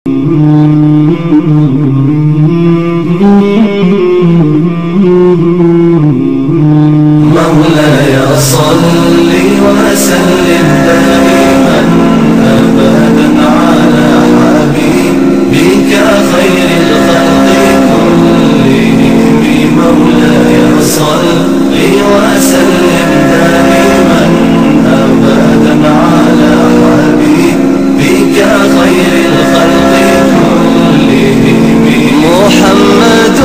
مولاي صل وسلم دائما أبدا على حبيبك خير الخلق كلهم. مولاي صل وسلم دائما أبدا على حبيبك خير الخلق كلهم. محمد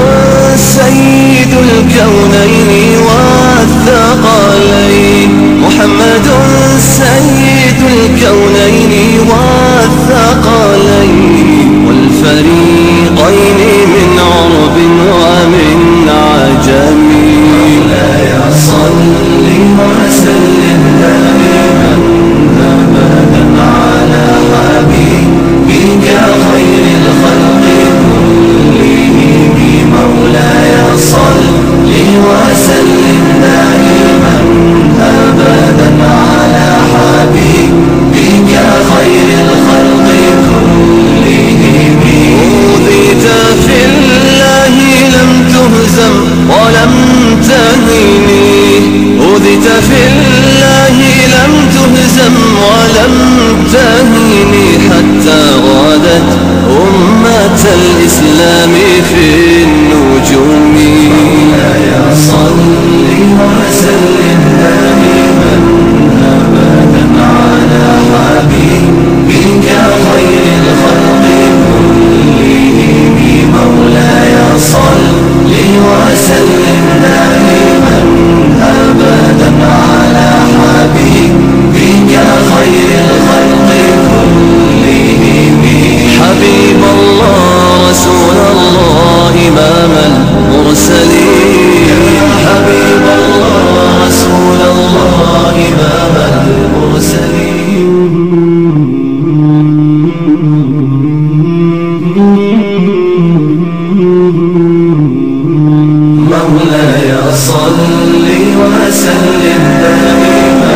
سيد الكونين والثقلين، محمد سيد الكونين والثقلين والفريقين من عرب ومن عجم. مولاي صل وسلم دائما أبدا على حبيبك خير الخلق كلهم. مولاي صل وسلم دائما أبدا على حبيبك خير الخلق كلهم. أوذيت في الله لم تهزم ولم تهني، أوذيت في الله لم تهزم ولم تهني حتى غادت أمة الإسلام في النجوم. مولاي صل وسلم دائما أبدا على حبيبك خير الخلق كلهم. مولاي صل وسلم دائما أبدا على حبيبك خير الخلق كلهم. حبيب الله رسول الله إمام المرسلين، حبيب الله رسول الله إمام المرسلين. مولاي صل وسلم دائما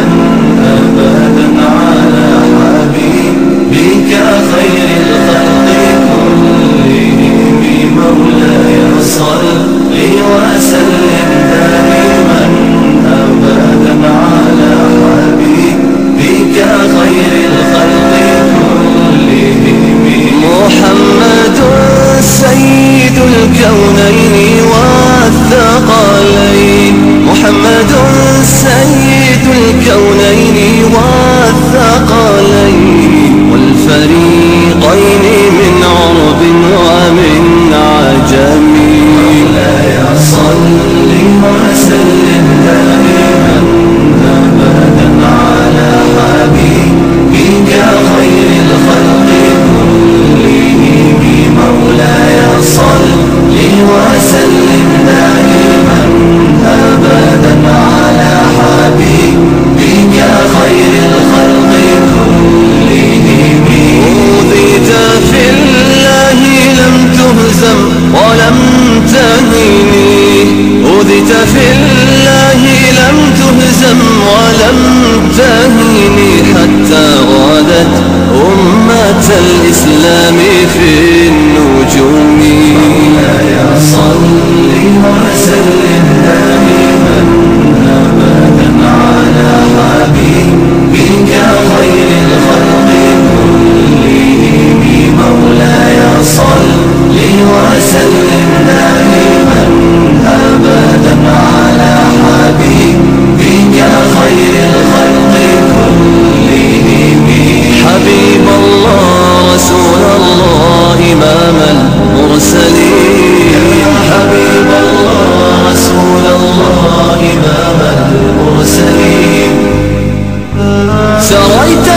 أبدا على حبيبك خير الخلق كلهم. مولاي صل وسلم دائما أبدا على حبيبك خير الخلق كلهم. محمد سيد الكونين والثقلين، محمد سيد الكونين والثقلين والفريقين من عرب ومن عجم. مولاي صل وسلم دائما أبدا على حبيبك خير الخلق كلهم. مولاي صل وسلم دائما أبدا على حبيبك خير الخلق كلهم. أوذيت في الله لم تهزم ولم تهني، أوذيت في الله لم تهزم ولم تهني حتى غادت أمة الإسلام في النجوم. مولاي صل وسلم دائما أبدا على حبيبك خير الخلق كلهم. مولاي صل وسلم دائما أبدا على حبيبك خير الخلق كلهم. حبيب الله رسول الله إمام المرسلين، حبيب الله رسول الله إمام المرسلين. سريت